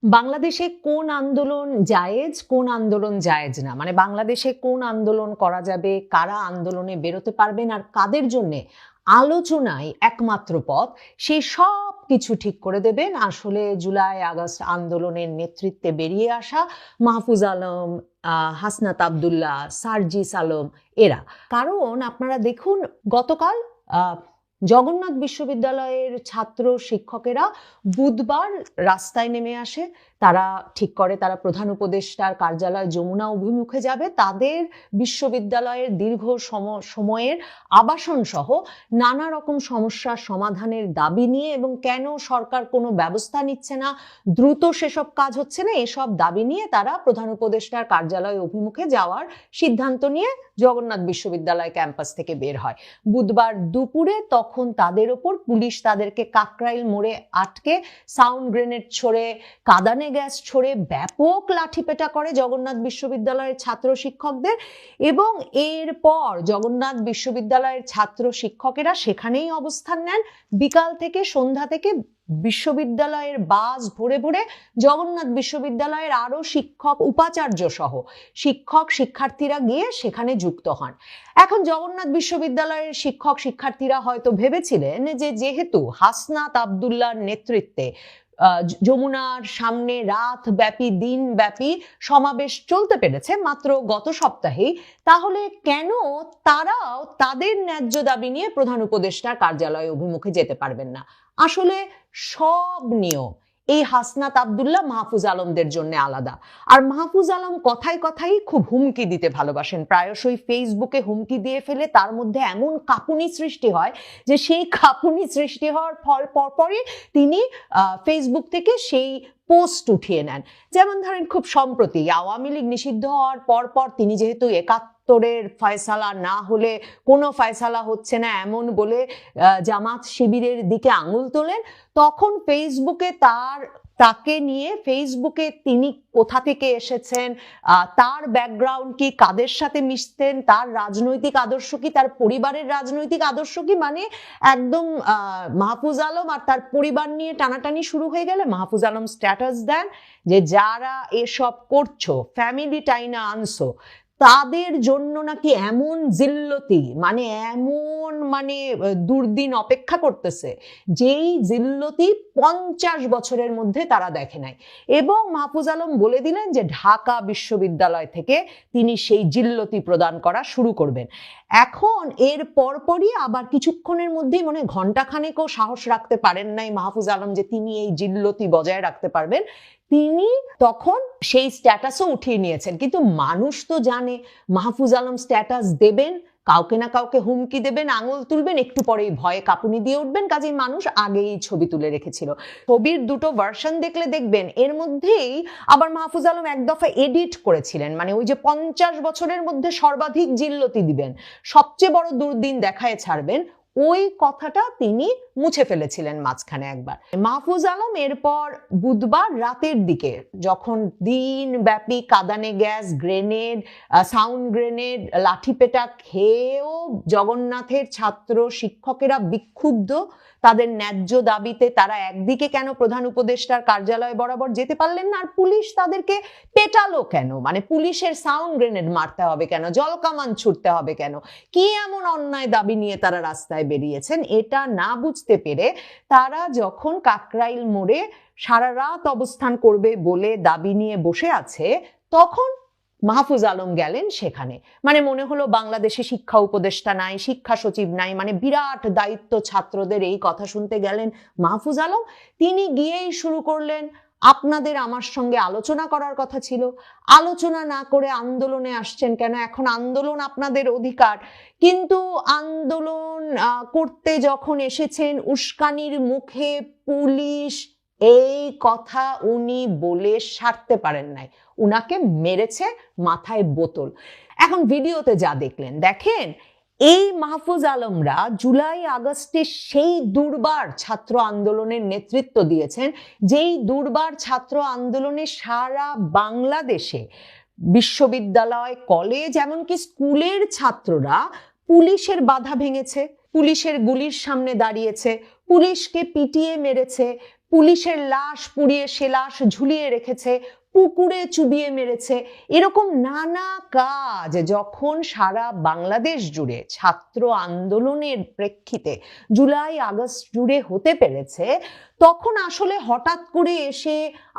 বাংলাদেশে কোন আন্দোলন জায়েজ, কোন আন্দোলন জায়েজ না, মানে বাংলাদেশে কোন আন্দোলন করা যাবে, কারা আন্দোলনে বেরোতে পারবেন আর কাদের জন্য আলোচনায় একমাত্র পথ, সেই সব কিছু ঠিক করে দেবেন আসলে জুলাই আগস্ট আন্দোলনের নেতৃত্বে বেরিয়ে আসা মাহফুজ আলম, হাসনাত আবদুল্লাহ, সার্জিস আলম এরা। কারণ আপনারা দেখুন, গতকাল জগন্নাথ বিশ্ববিদ্যালয়ের ছাত্র শিক্ষকেরা বুধবার রাস্তায় নেমে আসে। তারা ঠিক করে তারা প্রধান উপদেষ্টার কার্যালয় যমুনা অভিমুখে যাবে। তাদের বিশ্ববিদ্যালয়ের দীর্ঘ সময়ের আবাসন সহ নানা রকম সমস্যার সমাধানের দাবি নিয়ে, এবং কেন সরকার কোনো ব্যবস্থা নিচ্ছে না, দ্রুত সেসব কাজ হচ্ছে না, এসব দাবি নিয়ে তারা প্রধান উপদেষ্টার কার্যালয় অভিমুখে যাওয়ার সিদ্ধান্ত নিয়ে জগন্নাথ বিশ্ববিদ্যালয় ক্যাম্পাস থেকে বের হয়। বুধবার দুপুরে তখন তাদের ওপর পুলিশ তাদেরকে কাকরাইল মোড়ে আটকে সাউন্ড গ্রেনেড ছড়ে, কাঁদানে গ্যাস ছড়ে ব্যাপক লাঠিপেটা করে জগন্নাথ বিশ্ববিদ্যালয়ের ছাত্র শিক্ষকদের। এবং এরপর জগন্নাথ বিশ্ববিদ্যালয়ের ছাত্র শিক্ষকেরা সেখানেই অবস্থান নেন। বিকাল থেকে সন্ধ্যা থেকে বিশ্ববিদ্যালয়ের বাস ভরে ভরে জগন্নাথ বিশ্ববিদ্যালয়ের আরো শিক্ষক, উপাচার্য সহ শিক্ষক শিক্ষার্থীরা গিয়ে সেখানে যুক্ত হন। এখন জগন্নাথ বিশ্ববিদ্যালয়ের শিক্ষক শিক্ষার্থীরা হয়তো ভেবেছিলেন যে যেহেতু হাসনাত আবদুল্লাহর নেতৃত্বে যমুনার সামনে রাত ব্যাপী, দিন ব্যাপী সমাবেশ চলতে পেরেছে মাত্র গত সপ্তাহেই, তাহলে কেন তারাও তাদের ন্যায্য দাবি নিয়ে প্রধান উপদেষ্টার কার্যালয় অভিমুখে যেতে পারবেন না। আসলে সব নিয়ম এই হাসনাত আবদুল্লাহ, মাহফুজ আলমদের জন্য আলাদা। আর মাহফুজ আলম কথায় কথায় খুব হুমকি দিতে ভালোবাসেন, প্রায়শই ফেসবুকে হুমকি দিয়ে ফেলে তার মধ্যে এমন কাঁপুনি সৃষ্টি হয় যে সেই কাঁপুনি সৃষ্টি হওয়ার ফল পরপরই তিনি ফেসবুক থেকে সেই পোস্ট উঠিয়ে নেন। যেমন ধরেন, খুব সম্প্রতি আওয়ামী লীগ নিষিদ্ধ হওয়ার পর তিনি যেহেতু একাত্তরের ফয়সালা না হলে কোনো ফয়সালা হচ্ছে না এমন বলে জামাত শিবিরের দিকে আঙুল তোলেন, তখন ফেসবুকে তাকে নিয়ে, ফেসবুকে তিনি কোথা থেকে এসেছেন, তার ব্যাকগ্রাউন্ড কি, কাদের সাথে মিশতেন, তার রাজনৈতিক আদর্শ কি, তার পরিবারের রাজনৈতিক আদর্শ কি, মানে একদম মাহফুজ আলম আর তার পরিবার নিয়ে টানাটানি শুরু হয়ে গেলে মাহফুজ আলম স্ট্যাটাস দেন যে যারা এসব করছো, ফ্যামিলি টাইনা আনছো, তাদের জন্য নাকি এমন জিল্লতি, মানে এমন দুর্দিন অপেক্ষা করতেছে যেই জিল্লতি 50 বছরের মধ্যে তারা দেখে নাই। এবং মাহফুজ আলম বলে দিলেন যে ঢাকা বিশ্ববিদ্যালয় থেকে তিনি সেই জিল্লতি প্রদান করা শুরু করবেন। এখন এর পরপরই আবার কিছুক্ষণের মধ্যেই, মনে ঘন্টাখানেকও সাহস রাখতে পারেন নাই মাহফুজ আলম যে তিনি এই জিল্লতি বজায় রাখতে পারবেন, তিনি তখন সেই স্ট্যাটাসও উঠিয়ে নিয়েছেন। কিন্তু মানুষ তো জানে মাহফুজ আলম স্ট্যাটাস দেবেন, কাউকে না কাউকে হুমকি দেবেন, আঙুল তুলবেন, একটু পরেই ভয়ে কাঁপুনি দিয়ে উঠবেন, কাজেই মানুষ আগেই ছবি তুলে রেখেছিল। ছবির দুটো ভার্সন দেখলে দেখবেন এর মধ্যেই আবার মাহফুজ আলম এক দফা এডিট করেছিলেন, মানে ওই যে 50 বছরের মধ্যে সর্বাধিক জিল্লতি দিবেন, সবচেয়ে বড় দুর্দিন দেখায় ছাড়বেন, ওই কথাটা তিনি মুছে ফেলেছিলেন মাঝখানে একবার। মাহফুজ আলম এরপর বুধবার রাতের দিকে, যখন দিন ব্যাপী কাঁদানে গ্যাস, গ্রেনেড, সাউন্ড গ্রেনেড, লাঠিপেটা খেয়েও জগন্নাথের ছাত্র শিক্ষকেরা বিক্ষুব্ধ, তাদের ন্যায্য দাবিতে তারা একদিকে কেন প্রধান উপদেষ্টার কার্যালয় বরাবর যেতে পারলেন না, আর পুলিশ তাদেরকে পেটালো কেন, মানে পুলিশের সাউন্ড গ্রেনেড মারতে হবে কেন, জলকামান ছুটতে হবে কেন, কি এমন অন্যায় দাবি নিয়ে তারা রাস্তায় বেরিয়েছেন, এটা না বুঝতে পেরে তারা যখন কাকরাইল মোড়ে সারা রাত অবস্থান করবে বলে দাবি নিয়ে বসে আছে, তখন মাহফুজ আলম গেলেন সেখানে। মানে মনে হলো বাংলাদেশে শিক্ষা উপদেষ্টা নাই, শিক্ষা সচিব নাই, মানে বিরাট দায়িত্ব ছাত্রদের, এই কথা শুনতে গেলেন মাহফুজ আলম। তিনি গিয়েই শুরু করলেন, আপনাদের আমার সঙ্গে আলোচনা করার কথা ছিল, আলোচনা না করে আন্দোলনে আসছেন কেন, এখন আন্দোলন আপনাদের অধিকার, কিন্তু আন্দোলন করতে যখন এসেছেন উস্কানির মুখে পুলিশ, এই কথা উনি বলে সারতে পারেন নাই, উনাকে মেরেছে মাথায় বোতল। এখন ভিডিওতে যা দেখলেন, দেখেন এই মাহফুজ আলমরা জুলাই আগস্টে সেই দুর্বার ছাত্র আন্দোলনের নেতৃত্ব দিয়েছেন, যেই দুর্বার ছাত্র আন্দোলনে সারা বাংলাদেশে বিশ্ববিদ্যালয়, কলেজ, এমনকি স্কুলের ছাত্ররা পুলিশের বাধা ভেঙেছে, পুলিশের গুলির সামনে দাঁড়িয়েছে, পুলিশকে পিটিয়ে মেরেছে, পুলিশের লাশ পুড়িয়ে সে লাশ ঝুলিয়ে রেখেছে, পুকুরে চুবিয়ে মেরেছে, এরকম নানা কাজ যখন সারা বাংলাদেশ জুড়ে ছাত্র আন্দোলনের প্রেক্ষিতে জুলাই আগস্ট জুড়ে হতে পেরেছে, তখন আসলে হঠাৎ করে এসে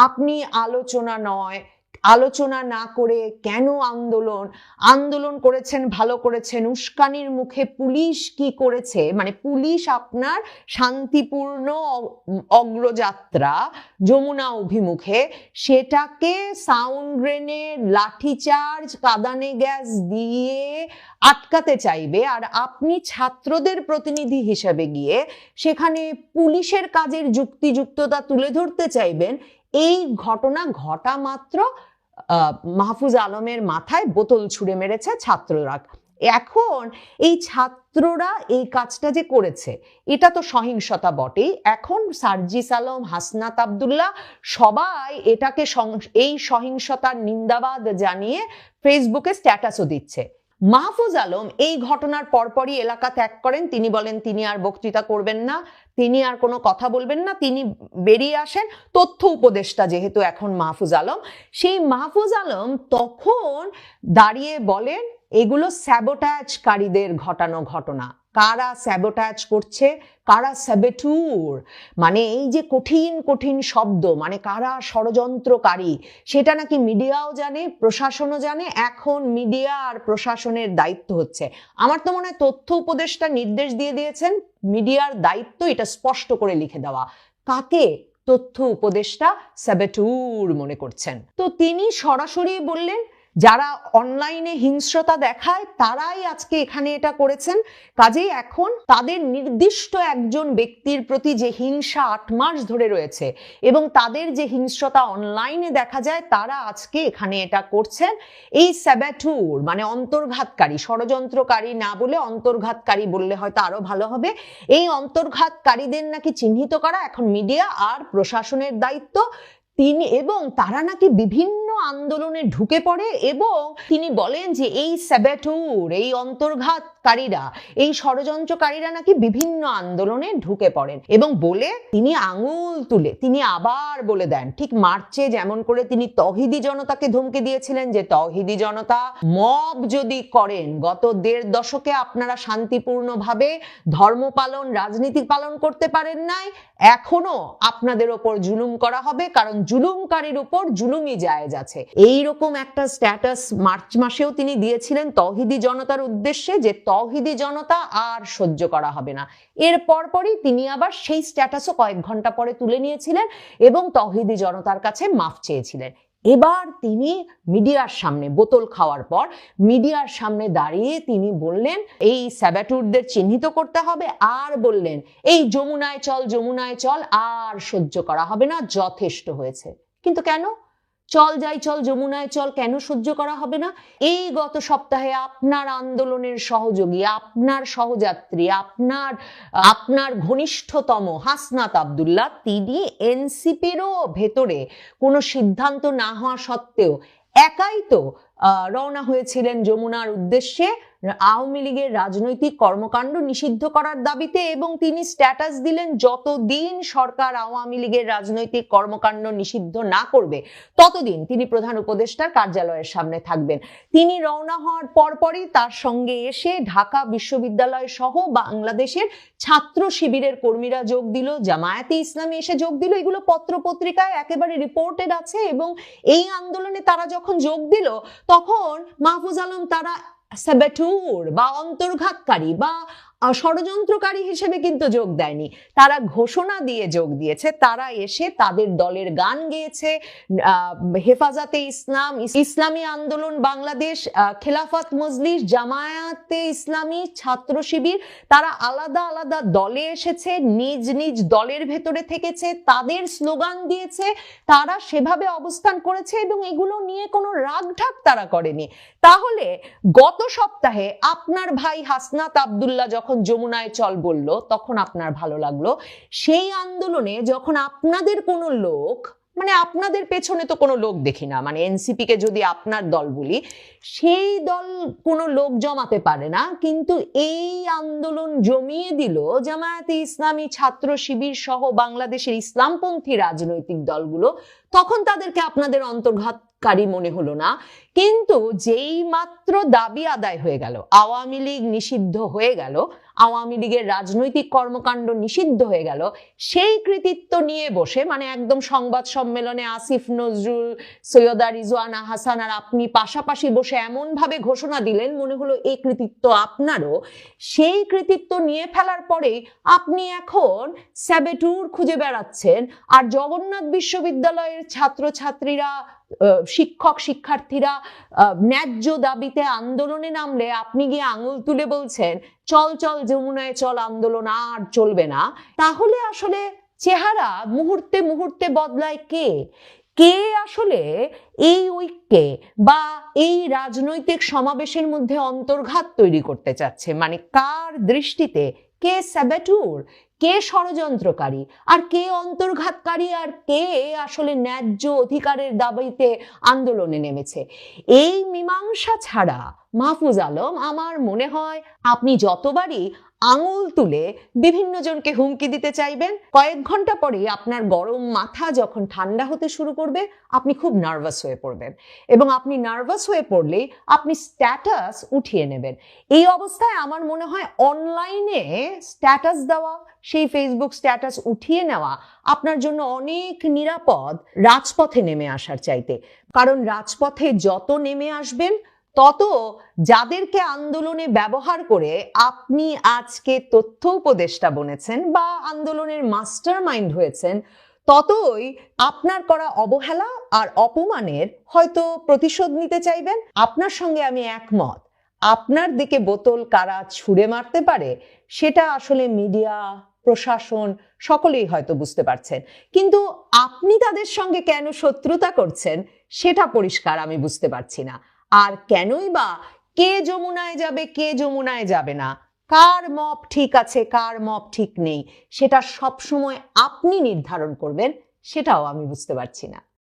আপনি আলোচনা না করে কেন আন্দোলন করেছেন, ভালো করেছেন, উস্কানির মুখে পুলিশ কি করেছে, মানে পুলিশ আপনার শান্তিপূর্ণ অগ্রযাত্রা যমুনা অভিমুখে সেটাকে সাউন্ড গ্রেনেড, লাঠিচার্জ, কাঁদানে গ্যাস দিয়ে আটকাতে চাইবে, আর আপনি ছাত্রদের প্রতিনিধি হিসেবে গিয়ে সেখানে পুলিশের কাজের যুক্তিযুক্ততা তুলে ধরতে চাইবেন। এই ঘটনা ঘটা মাত্র মাহফুজ আলমের মাথায় বোতল ছুঁড়ে মেরেছে ছাত্ররা। এখন এই ছাত্ররা এই কাজটা যে করেছে এটা তো সহিংসতা বটেই। এখন সার্জিস আলম, হাসনাত আব্দুল্লাহ সবাই এটাকে এই সহিংসতার নিন্দাবাদ জানিয়ে ফেসবুকে স্ট্যাটাসও দিচ্ছে। মাহফুজ আলম এই ঘটনার পরপরই এলাকা ত্যাগ করেন। তিনি বলেন তিনি আর বক্তৃতা করবেন না, তিনি আর কোনো কথা বলবেন না, তিনি বেরিয়ে আসেন। তথ্য উপদেষ্টা যেহেতু এখন মাহফুজ আলম, সেই মাহফুজ আলম তখন দাঁড়িয়ে বলেন এগুলো স্যাবোটাজকারীদের ঘটানো ঘটনা। কারা স্যাবোটাজ করছে, কারা স্যাবেটুর, মানে এই যে কঠিন কঠিন শব্দ, মানে কারা ষড়যন্ত্রকারী, সেটা নাকি মিডিয়াও জানে, প্রশাসনও জানে। এখন মিডিয়া আর প্রশাসনের দায়িত্ব হচ্ছে, আমার তো মনে হয় তথ্য উপদেষ্টা নির্দেশ দিয়ে দিয়েছেন মিডিয়ার দায়িত্ব এটা স্পষ্ট করে লিখে দেওয়া। কাকে তথ্য উপদেষ্টা স্যাবেটুর মনে করছেন? তো তিনি সরাসরি বললেন যারা অনলাইনে হিংস্রতা দেখায় তারাই আজকে এখানে এটা করেছেন। কাজেই এখন তাদের নির্দিষ্ট একজন ব্যক্তির প্রতি যে হিংসা 8 মাস ধরে রয়েছে এবং তাদের যে হিংস্রতা অনলাইনে দেখা যায়, তারা আজকে এখানে এটা করছেন। এই স্যাবাটুর মানে অন্তর্ঘাতকারী, ষড়যন্ত্রকারী না বলে অন্তর্ঘাতকারী বললে হয়তো আরো ভালো হবে। এই অন্তর্ঘাতকারীদের নাকি চিহ্নিত করা এখন মিডিয়া আর প্রশাসনের দায়িত্ব। এবং তারা নাকি বিভিন্ন আন্দোলনে ঢুকে পড়ে, এবং তিনি বলেন যে এই স্যাবাটুর, এই অন্তর্ঘাতকারীরা, এই ষড়যন্ত্রকারীরা নাকি বিভিন্ন আন্দোলনে ঢুকে পড়েন। এবং বলে তিনি আঙুল তুলে তিনি আবার বলে দেন, ঠিক মার্চে যেমন করে তিনি তৌহিদি জনতাকে ধমকে দিয়েছিলেন যে তৌহিদি জনতা মব যদি করেন, গত 1.5 দশকে আপনারা শান্তিপূর্ণভাবে ধর্ম পালন, রাজনীতি পালন করতে পারেন নাই, এখনো আপনাদের ওপর জুলুম করা হবে, কারণ জুলুমকারীর উপর জুলুমই জায়েজ আছে। এইরকম একটা স্ট্যাটাস মার্চ মাসেও তিনি দিয়েছিলেন তৌহিদি জনতার উদ্দেশ্যে, যে তৌহিদি জনতা আর সহ্য করা হবে না। এর পরপরই তিনি আবার সেই স্ট্যাটাসও কয়েক ঘন্টা পরে তুলে নিয়েছিলেন এবং তৌহিদি জনতার কাছে মাফ চেয়েছিলেন। এবার তিনি মিডিয়ার সামনে, বোতল খাওয়ার পর মিডিয়ার সামনে দাঁড়িয়ে তিনি বললেন এই স্যাবাটুরদের চিহ্নিত করতে হবে, আর বললেন এই যমুনায় চল আর সহ্য করা হবে না, যথেষ্ট হয়েছে। কিন্তু কেন চল যাই চল যমুনায় চল কেন সহ্য করা হবে না? এই গত সপ্তাহে আপনার আন্দোলনের সহযোগী, আপনার সহযাত্রী, আপনার ঘনিষ্ঠতম হাসনাত আব্দুল্লাহ, তিনি এনসিপিরও ভেতরে কোনো সিদ্ধান্ত না হওয়া সত্ত্বেও একাই তো রওনা হয়েছিলেন যমুনার উদ্দেশ্যে আওয়ামী লীগের রাজনৈতিক কর্মকাণ্ড নিষিদ্ধ করার দাবিতে, এবং তিনি স্ট্যাটাস দিলেন যতদিন সরকার আওয়ামী লীগের রাজনৈতিক কর্মকাণ্ড নিষিদ্ধ না করবে ততদিন তিনি প্রধান উপদেষ্টার কার্যালয়ের সামনে থাকবেন। তিনি রওনা হওয়ার পরপরই তার সঙ্গে এসে ঢাকা বিশ্ববিদ্যালয় সহ বাংলাদেশের ছাত্র শিবিরের কর্মীরা যোগ দিল, জামায়াতে ইসলামী এসে যোগ দিল। এগুলো পত্রপত্রিকায় একেবারে রিপোর্টেড আছে। এবং এই আন্দোলনে তারা যখন যোগ দিল তখন মাহফুজ আলম তারা স্যাবাটুর বা অন্তর্ঘাতকারী বা ষড়যন্ত্রকারী হিসেবে কিন্তু যোগ দেয়নি, তারা ঘোষণা দিয়ে যোগ দিয়েছে। তারা এসে তাদের দলের গান গেয়েছে, হেফাজতে ইসলাম, ইসলামী আন্দোলন বাংলাদেশ, খেলাফত মজলিস, জামায়াতে ইসলামী, ছাত্র শিবির, তারা আলাদা আলাদা দলে এসেছে, নিজ নিজ দলের ভেতরে থেকেছে, তাদের স্লোগান দিয়েছে, তারা সেভাবে অবস্থান করেছে এবং এগুলো নিয়ে কোনো রাগঢাক তারা করেনি। তাহলে গত সপ্তাহে আপনার ভাই হাসনাত আব্দুল্লাহ যখন যমুনায় চল বলল তখন আপনার ভালো লাগলো, সেই আন্দোলনে যখন আপনাদের কোনো লোক মানে আপনাদের পেছনে তো কোনো লোক দেখি না, মানে এনসিপি কে যদি আপনার দল বলি, সেই দল কোনো লোক জমাতে পারে না, কিন্তু এই আন্দোলন জমিয়ে দিল জামায়াতে ইসলামী, ছাত্র শিবির সহ বাংলাদেশের ইসলামপন্থী রাজনৈতিক দলগুলো। তখন তাদেরকে আপনাদের অন্তর্ঘাতকারী মনে হলো না, কিন্তু যেই মাত্র দাবি আদায় হয়ে গেল, আওয়ামী লীগ নিষিদ্ধ হয়ে গেল, আওয়ামী লীগের রাজনৈতিক কর্মকাণ্ড নিষিদ্ধ হয়ে গেল, সেই কৃতিত্ব নিয়ে বসে, মানে একদম সংবাদ সম্মেলনে আসিফ নজরুল, সৈয়দা রিজওয়ানা হাসান আর আপনি পাশাপাশি বসে এমন ভাবে ঘোষণা দিলেন মনে হলো এই কৃতিত্ব আপনারও। সেই কৃতিত্ব নিয়ে ফেলার পরে আপনি এখন স্যাবেটুর খুঁজে বেড়াচ্ছেন, আর জগন্নাথ বিশ্ববিদ্যালয়ের ছাত্রছাত্রীরা, শিক্ষক শিক্ষার্থীরা ন্যায্য দাবিতে আন্দোলনে নামলে আপনি গিয়ে আঙুল তুলে বলছেন চল চল যমুনায় চল, আন্দোলন আর চলবে না। তাহলে আসলে চেহারা মুহূর্তে মুহূর্তে বদলায় কে? কে আসলে এই ঐক্যে বা এই রাজনৈতিক সমাবেশের মধ্যে অন্তর্ঘাত তৈরি করতে চাচ্ছে? মানে কার দৃষ্টিতে কে স্যাবেটুর, কে ষড়যন্ত্রকারী, আর কে অন্তর্ঘাতকারী, আর কে আসলে ন্যায্য অধিকারের দাবিতে আন্দোলনে নেমেছে? এই মীমাংসা ছাড়া মাহফুজ আলম, আমার মনে হয় আপনি যতবারই আঙুল তুলে বিভিন্ন জনকে হুমকি দিতে চাইবেন, কয়েক ঘন্টা পরে আপনার গরম মাথা যখন ঠান্ডা হতে শুরু করবে, আপনি খুব নার্ভাস হয়ে পড়বেন, এবং আপনি নার্ভাস হয়ে পড়লেই আপনি স্ট্যাটাস উঠিয়ে নেবেন। এই অবস্থায় আমার মনে হয় অনলাইনে স্ট্যাটাস দেওয়া, সেই ফেসবুক স্ট্যাটাস উঠিয়ে নেওয়া আপনার জন্য অনেক নিরাপদ রাজপথে নেমে আসার চাইতে। কারণ রাজপথে যত নেমে আসবেন, তত যাদেরকে আন্দোলনে ব্যবহার করে আপনি আজকে তথ্য উপদেষ্টা বনেছেন বা আন্দোলনের মাস্টার মাইন্ড হয়েছেন, ততই আপনার করা অবহেলা আর অপমানের হয়তো প্রতিশোধ নিতে চাইবেন। আপনার সঙ্গে আমি একমত, আপনার দিকে বোতল কারা ছুঁড়ে মারতে পারে সেটা আসলে মিডিয়া, প্রশাসন সকলেই হয়তো বুঝতে পারছেন, কিন্তু আপনি তাদের সঙ্গে কেন শত্রুতা করছেন সেটা পরিষ্কার আমি বুঝতে পারছি না। আর কেনই বা কে যমুনায় যাবে, কে যমুনায় যাবে না, কার মপ ঠিক আছে, কার মপ ঠিক নেই, সেটা সবসময় আপনি নির্ধারণ করবেন, সেটাও আমি বুঝতে পারছি না।